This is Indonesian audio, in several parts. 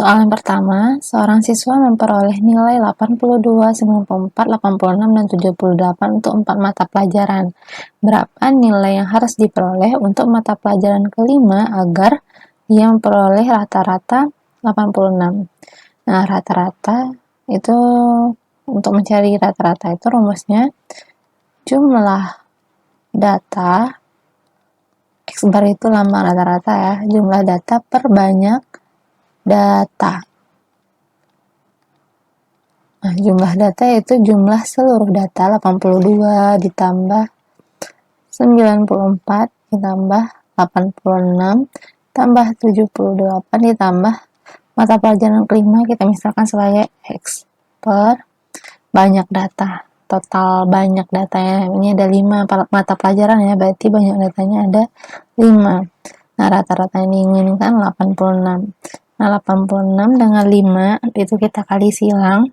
Soal yang pertama, seorang siswa memperoleh nilai 82, 94, 86, dan 78 untuk 4 mata pelajaran. Berapa nilai yang harus diperoleh untuk mata pelajaran kelima agar dia memperoleh rata-rata 86? Nah, rata-rata itu, untuk mencari rata-rata itu rumusnya jumlah data X bar itu lambang rata-rata ya, jumlah data per banyak data. Nah, jumlah data itu jumlah seluruh data 82 ditambah 94 ditambah 86 tambah 78 ditambah mata pelajaran kelima kita misalkan sebagai X per banyak data. Total banyak datanya ini ada 5 mata pelajaran ya, berarti banyak datanya ada 5. Nah, rata-rata yang diinginkan 86. Nah, 86 dengan 5 itu kita kali silang.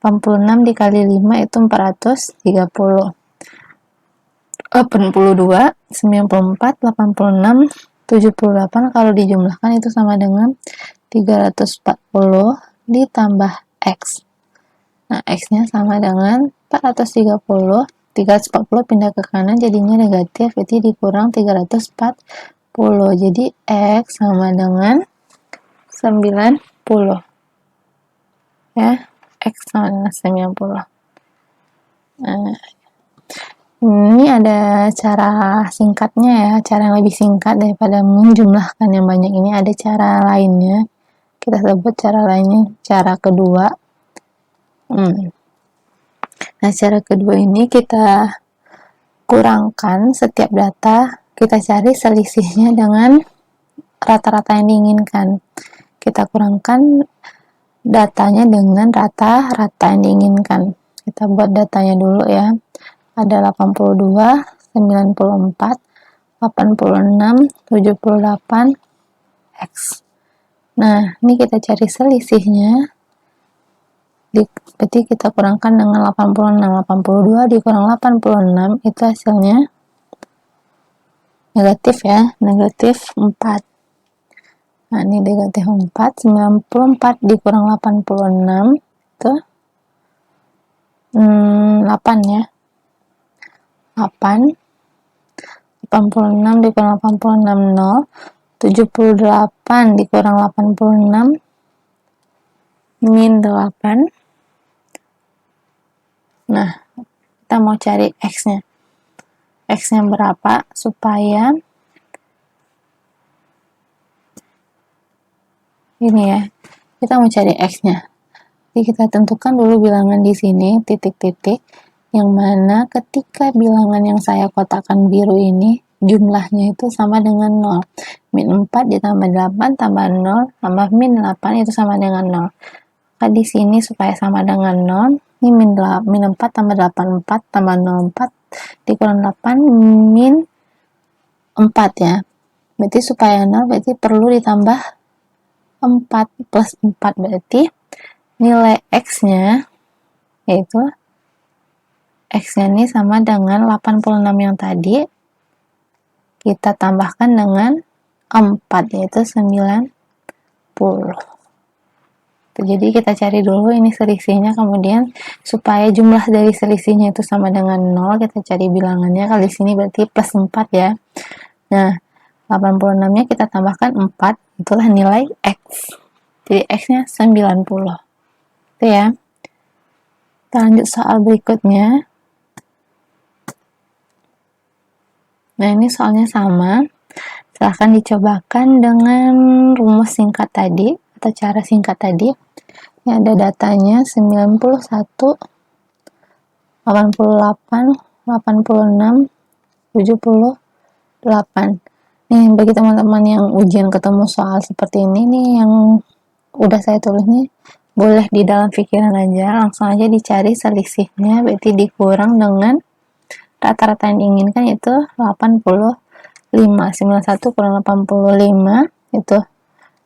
86 dikali 5 itu 430. 82, 94, 86, 78 kalau dijumlahkan itu sama dengan 340 ditambah X. Nah, X-nya sama dengan 430. 340 pindah ke kanan jadinya negatif, berarti dikurang 340. Jadi X sama dengan 90. Ya, X sama dengan 90. Nah, ini ada cara singkatnya ya, cara yang lebih singkat daripada menjumlahkan yang banyak ini. Ada cara lainnya, kita sebut cara lainnya cara kedua. Nah, cara kedua ini kita kurangkan setiap data, kita cari selisihnya dengan rata-rata yang diinginkan. Kita kurangkan datanya dengan rata-rata yang diinginkan. Kita buat datanya dulu ya. Ada 82, 94, 86, 78, X. Nah, ini kita cari selisihnya. Berarti kita kurangkan dengan 86. 82 dikurang 86 itu hasilnya negatif ya, negatif 4. Nah, ini negatif 4. 94 dikurang 86 itu 8 ya. 8. 86 dikurang 86 0. 78 dikurang 86 min 8. Nah, kita mau cari X-nya. X-nya berapa supaya ini ya. Kita mau cari X-nya. Jadi kita tentukan dulu bilangan di sini, titik-titik, yang mana ketika bilangan yang saya kotakkan biru ini, jumlahnya itu sama dengan 0. Min 4 ditambah 8 tambah 0 tambah min 8 itu sama dengan 0. Maka di sini supaya sama dengan 0, ini min 4 tambah 8, 4 tambah 0, 4 dikurang 8 min 4 ya. Berarti supaya 0 berarti perlu ditambah 4 plus 4, berarti nilai X-nya yaitu X-nya ini sama dengan 86 yang tadi kita tambahkan dengan 4 yaitu 90. Jadi kita cari dulu ini selisihnya, kemudian supaya jumlah dari selisihnya itu sama dengan 0 kita cari bilangannya. Kalau di sini berarti plus 4 ya. Nah, 86 nya kita tambahkan 4, itulah nilai X. Jadi X-nya 90. Itu ya. Kita lanjut soal berikutnya. Nah, ini soalnya sama. Silahkan dicobakan dengan rumus singkat tadi atau cara singkat tadi. Ini ada datanya 91, 88, 86, 78. Nih, bagi teman-teman yang ujian ketemu soal seperti ini nih yang udah saya tulis nih, boleh di dalam pikiran aja, langsung aja dicari selisihnya, berarti dikurang dengan rata-rata yang diinginkan itu 85. 91 kurang 85 itu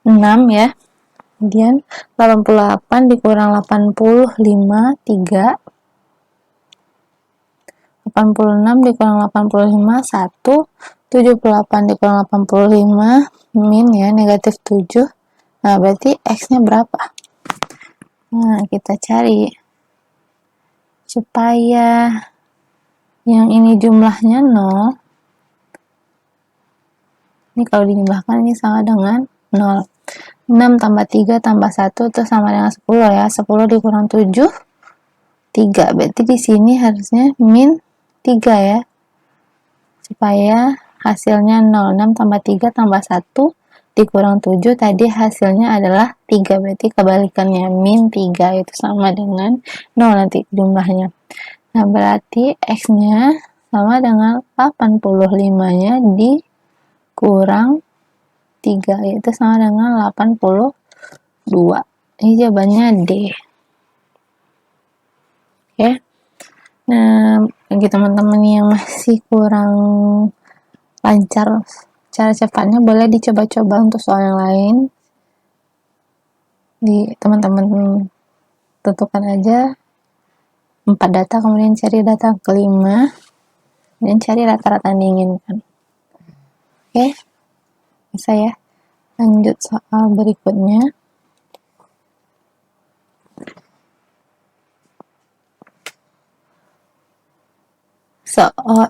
6 ya. Kemudian 88 dikurang 85 3. 86 dikurang 85 1. 78 dikurang 85 min ya negatif 7. Nah, berarti X-nya berapa? Nah, kita cari. Supaya yang ini jumlahnya 0, ini kalau dijumlahkan ini sama dengan 0. 6 tambah 3 tambah 1 itu sama dengan 10 ya. 10 dikurang 7, 3. Berarti di sini harusnya min 3 ya. Supaya hasilnya 0. 6 tambah 3 tambah 1 dikurang 7 tadi hasilnya adalah 3. Berarti kebalikannya min 3 itu sama dengan 0 nanti jumlahnya. Nah, berarti X-nya sama dengan 85-nya dikurang 3, yaitu sama dengan 82. Ini jawabannya D. Oke. Nah, bagi teman-teman yang masih kurang lancar cara cepatnya, boleh dicoba-coba untuk soal yang lain. Teman-teman tentukan aja 4 data, kemudian cari data kelima, dan cari rata-rata yang diinginkan. Oke, bisa ya. Lanjut soal berikutnya.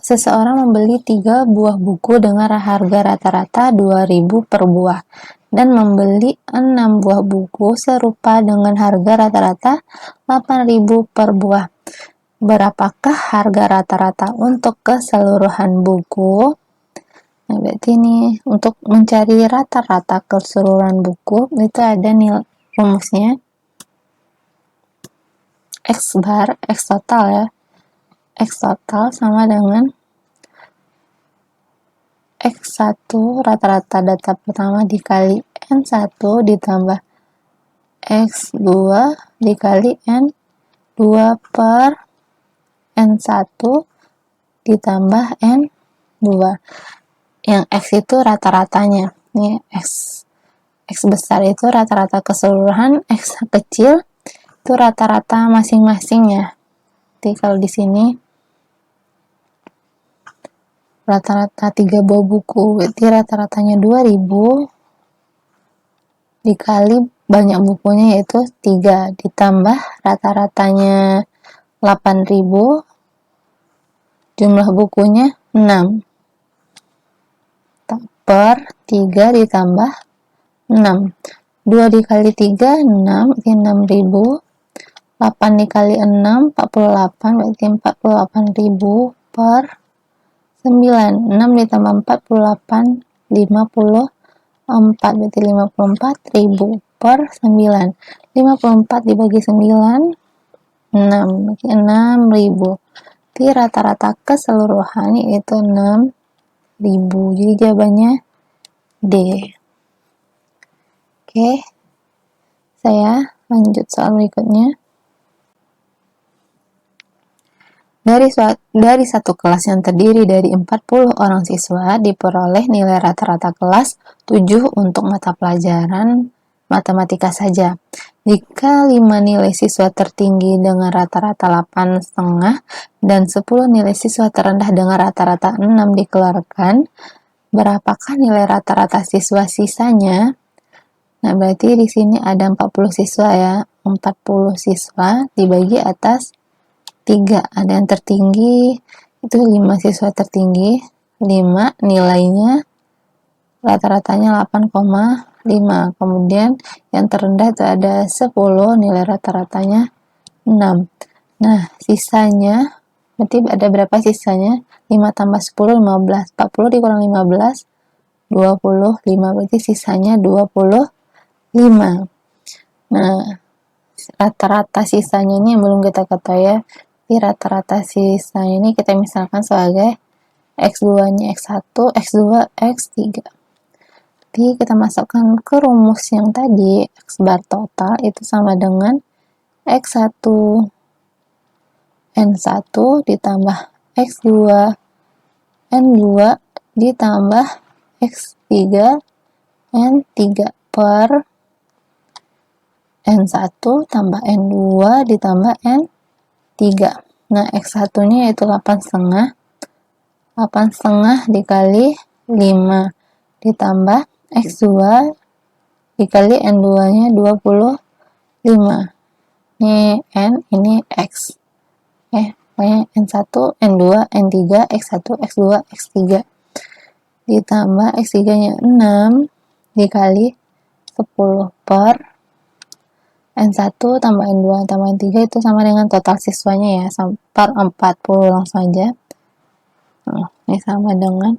Seseorang membeli 3 buah buku dengan harga rata-rata 2.000 per buah dan membeli 6 buah buku serupa dengan harga rata-rata 8.000 per buah. Berapakah harga rata-rata untuk keseluruhan buku? Nah, berarti ini untuk mencari rata-rata keseluruhan buku itu ada nilai rumusnya. X bar, X total ya. X total sama dengan X1 rata-rata data pertama dikali N1 ditambah X2 dikali N2 per N1 ditambah N2. Yang X itu rata-ratanya. Ini X besar itu rata-rata keseluruhan, X kecil itu rata-rata masing-masingnya. Jadi kalau di sini rata-rata 3 buah buku, berarti rata-ratanya 2.000 dikali banyak bukunya yaitu 3 ditambah rata-ratanya 8.000, jumlah bukunya 6 per 3 ditambah 6. 2 dikali 3 6, berarti 6.000. 8 dikali 6 48, berarti 48.000 per 9. 6 ditambah 48 54, berarti 54.000 per 9. 54 dibagi 9 6, berarti 6.000. Jadi rata-rata keseluruhan yaitu 6.000. Jadi jawabannya D. Oke, saya lanjut soal berikutnya. Dari satu kelas yang terdiri dari 40 orang siswa, diperoleh nilai rata-rata kelas 7 untuk mata pelajaran matematika saja. Jika 5 nilai siswa tertinggi dengan rata-rata 8,5 dan 10 nilai siswa terendah dengan rata-rata 6 dikeluarkan, berapakah nilai rata-rata siswa sisanya? Nah, berarti di sini ada 40 siswa ya. 40 siswa dibagi atas 3, ada yang tertinggi itu 5 siswa tertinggi, 5 nilainya rata-ratanya 8,5, kemudian yang terendah itu ada 10 nilai rata-ratanya 6. Nah, sisanya berarti ada berapa sisanya? 5 tambah 10 15, 40 dikurang 15 25, berarti sisanya 25. Nah, rata-rata sisanya ini yang belum kita ketahui ya. Rata-rata sisa ini kita misalkan sebagai X2 nya X1, X2, X3. Jadi kita masukkan ke rumus yang tadi, X bar total itu sama dengan X1 N1 ditambah X2 N2 ditambah X3 N3 per N1 tambah N2 ditambah N3. Nah, X1 nya yaitu 8,5. 8,5 dikali 5 ditambah X2 dikali N2 nya 25. Ini N, ini X. Pokoknya N1, N2, N3, X1, X2, X3 ditambah X3 nya 6 dikali 10 per N1 tambah N2 tambah N3 itu sama dengan total siswanya ya, per 40 langsung aja. Ini sama dengan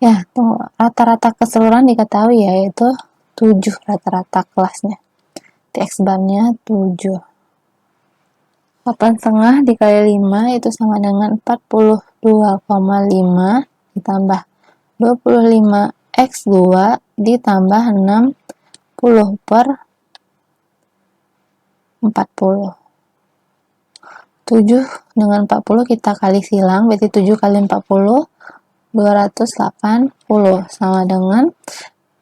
ya, tuh rata-rata keseluruhan diketahui ya, yaitu 7 rata-rata kelasnya. X bar-nya 7. 8,5 dikali 5 itu sama dengan 42,5 ditambah 25 X2 ditambah 60 per 40. 7 dengan 40 kita kali silang, berarti 7 kali 40 280 sama dengan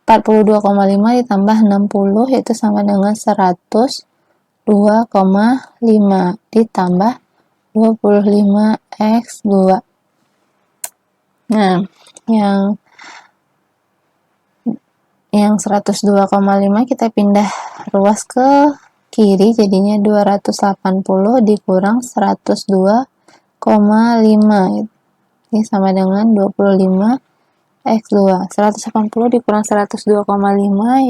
42,5 ditambah 60 itu sama dengan 102,5 ditambah 25 X2. Nah, yang 102,5 kita pindah ruas ke kiri, jadinya 280 dikurang 102,5. Ini sama dengan 25 X2. 180 dikurang 102,5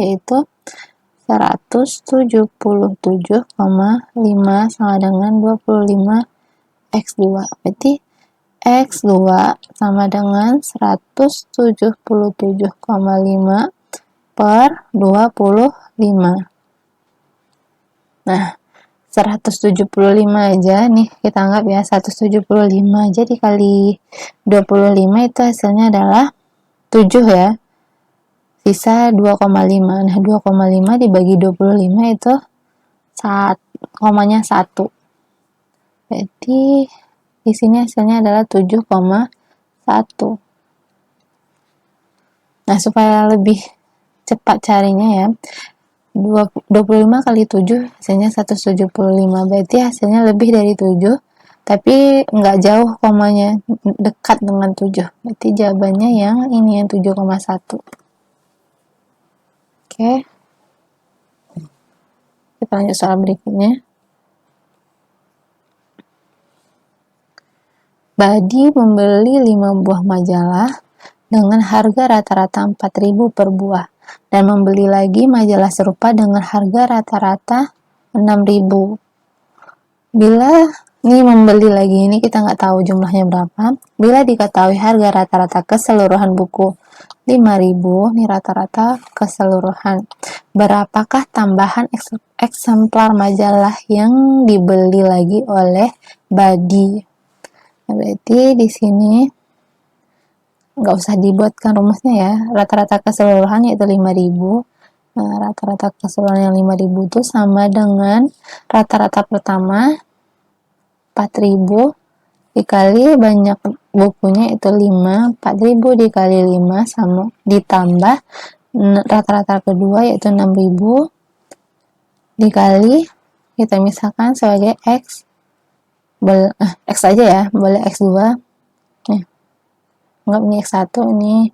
yaitu 177,5 sama dengan 25 X2. Berarti X2 sama dengan 177,5 per 25. Nah, 175 aja nih kita anggap ya, 175 aja dikali 25 itu hasilnya adalah 7 ya, sisa 2,5. Nah, 2,5 dibagi 25 itu komanya 1, berarti di sini hasilnya adalah 7,1. Nah, supaya lebih cepat carinya ya, 25 kali 7 hasilnya 175, berarti hasilnya lebih dari 7 tapi nggak jauh komanya, dekat dengan 7, berarti jawabannya yang ini, yang 7,1. Oke, kita lanjut soal berikutnya. Badi membeli 5 buah majalah dengan harga rata-rata 4.000 per buah dan membeli lagi majalah serupa dengan harga rata-rata 6.000. Bila ini membeli lagi, ini kita nggak tahu jumlahnya berapa. Bila diketahui harga rata-rata keseluruhan buku 5.000, ini rata-rata keseluruhan, berapakah tambahan eksemplar majalah yang dibeli lagi oleh Badi? Nah, berarti di sini nggak usah dibuatkan rumusnya ya, rata-rata keseluruhan yaitu 5.000. Nah, rata-rata keseluruhan yang 5.000 itu sama dengan rata-rata pertama 4.000 dikali banyak bukunya itu 5, 4.000 dikali 5 sama ditambah rata-rata kedua yaitu 6.000 dikali, kita misalkan sebagai X, X aja ya, boleh X2. Enggak, ini X1, ini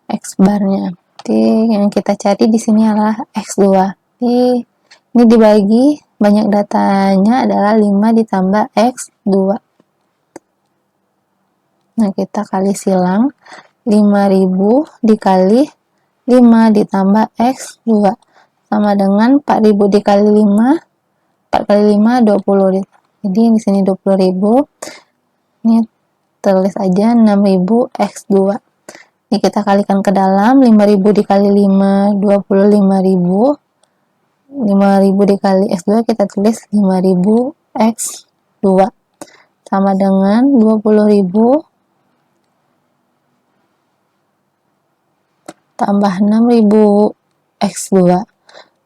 X barnya. Jadi yang kita cari di sini adalah X2. Jadi ini dibagi, banyak datanya adalah 5 ditambah X2. Nah, kita kali silang, 5.000 dikali 5 ditambah X2 sama dengan 4.000 dikali 5, 4 kali 5 20. Jadi di sini 20.000. Ini tulis aja 6.000 X2. Ini kita kalikan ke dalam, 5.000 dikali 5 25.000. 5.000 dikali X2 kita tulis 5.000 X2 sama dengan 20.000 tambah 6.000 X2.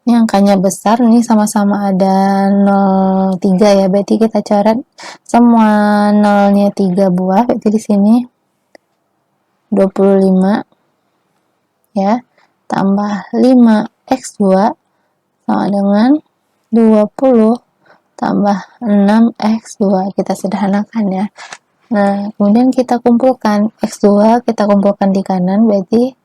Ini angkanya besar, ini sama-sama ada 0,3 ya, berarti kita coret semua nolnya 3 buah, berarti di sini 25 ya, tambah 5 X2 sama dengan 20 tambah 6 X2. Kita sederhanakan ya. Nah, kemudian kita kumpulkan X2, kita kumpulkan di kanan, berarti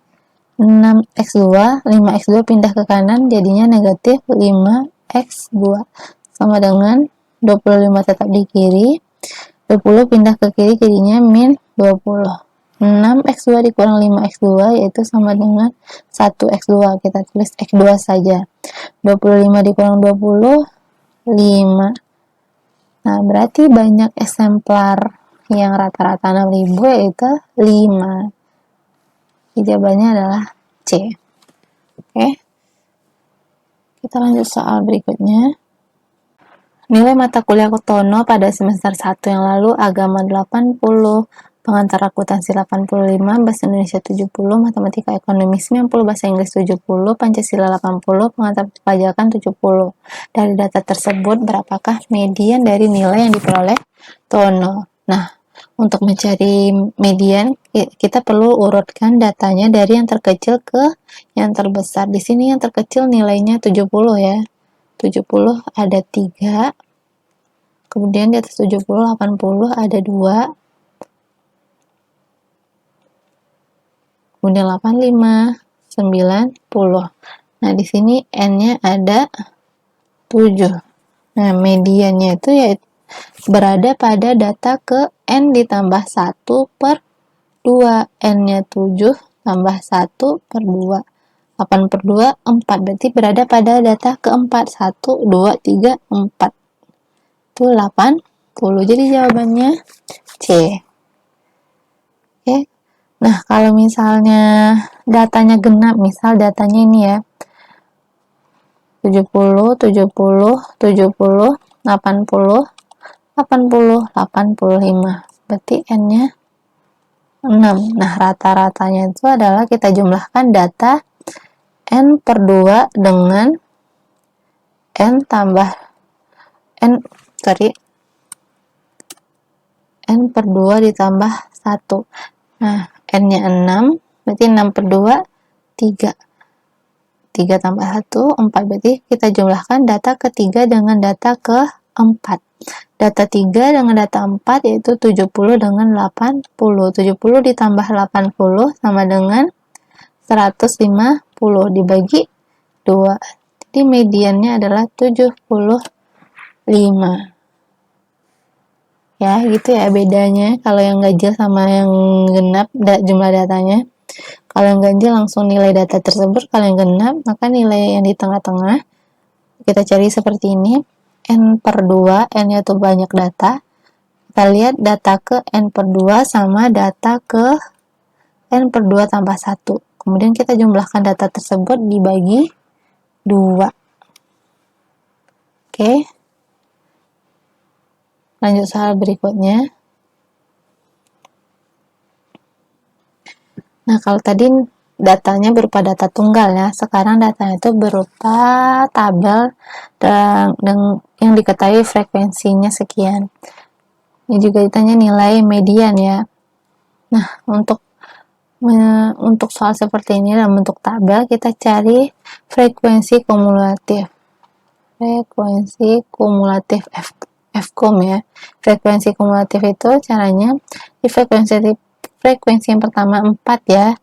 6x2, 5x2 pindah ke kanan jadinya negatif 5x2 sama dengan 25 tetap di kiri, 20 pindah ke kiri jadinya min 20. 6x2 dikurang 5x2 yaitu sama dengan 1x2, kita tulis x2 saja. 25 dikurang 20, 5. Nah, berarti banyak eksemplar yang rata-rata 6.000 yaitu 5. Jawabannya adalah C. Oke. Kita lanjut soal berikutnya. Nilai mata kuliah Tono pada semester 1 yang lalu agama 80, pengantar akuntansi 85, bahasa Indonesia 70, matematika ekonomi 90, bahasa Inggris 70, Pancasila 80, pengantar perpajakan 70. Dari data tersebut, berapakah median dari nilai yang diperoleh Tono? Nah, untuk mencari median, kita perlu urutkan datanya dari yang terkecil ke yang terbesar. Di sini yang terkecil nilainya 70 ya. 70 ada 3. Kemudian di atas 70, 80 ada 2. Kemudian 85, 90. Nah, di sini N-nya ada 7. Nah, mediannya itu yaitu berada pada data ke N ditambah 1 per 2. N-nya 7 tambah 1 per 2. 8 per 2, 4. Berarti berada pada data keempat. 1, 2, 3, 4. Itu 80. Jadi jawabannya C. Oke. Nah, kalau misalnya datanya genap, misal datanya ini ya, 70, 70, 70, 80, 80, 85. Berarti N-nya 6. Nah, rata-ratanya itu adalah kita jumlahkan data N per 2 dengan N tambah N per 2 ditambah 1. Nah, N-nya 6, berarti 6 per 2, 3. 3 tambah 1, 4. Berarti kita jumlahkan data ketiga dengan data keempat. Data 3 dengan data 4 yaitu 70 dengan 80. 70 ditambah 80 sama dengan 150 dibagi 2. Jadi mediannya adalah 75. Ya, gitu ya bedanya kalau yang ganjil sama yang genap jumlah datanya. Kalau yang ganjil langsung nilai data tersebut, kalau yang genap maka nilai yang di tengah-tengah kita cari seperti ini. N per 2, N-nya itu banyak data. Kita lihat data ke N per 2 sama data ke N per 2 tambah 1. Kemudian kita jumlahkan data tersebut dibagi 2. Oke. Lanjut soal berikutnya. Nah, kalau tadi datanya berupa data tunggal ya, sekarang datanya itu berupa tabel dan yang diketahui frekuensinya sekian. Ini juga ditanya nilai median ya. Nah, untuk soal seperti ini dalam bentuk tabel kita cari frekuensi kumulatif. Frekuensi kumulatif Fkom ya. Frekuensi kumulatif itu caranya di frekuensi yang pertama 4 ya.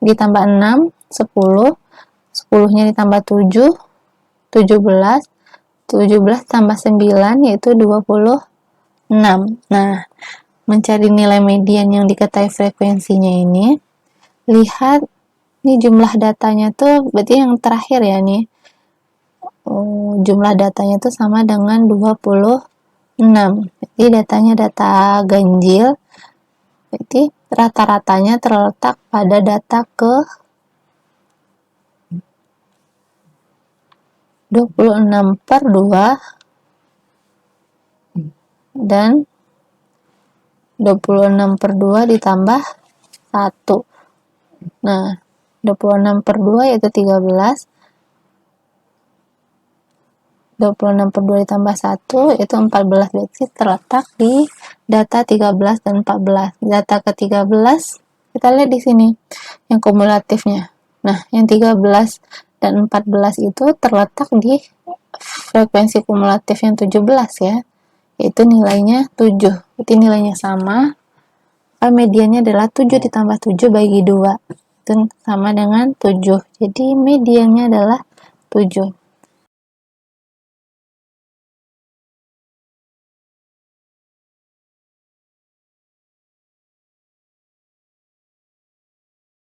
Ditambah 6, 10, 10-nya ditambah 7, 17, 17 tambah 9 yaitu 26. Nah, mencari nilai median yang diketahui frekuensinya ini, lihat ini jumlah datanya tuh berarti yang terakhir ya nih. Jumlah datanya itu sama dengan 26. Jadi datanya data ganjil. Berarti rata-ratanya terletak pada data ke 26 per 2 dan 26 per 2 ditambah 1. Nah, 26 per 2 yaitu 13. 26 per 2 ditambah 1 itu 14. Berarti terletak di data 13 dan 14. Data ke-13 kita lihat di sini yang kumulatifnya. Nah, yang 13 dan 14 itu terletak di frekuensi kumulatif yang 17 ya. Yaitu nilainya 7. Berarti nilainya sama. Mediannya adalah 7 ditambah 7 bagi 2. itu sama dengan 7. Jadi mediannya adalah 7.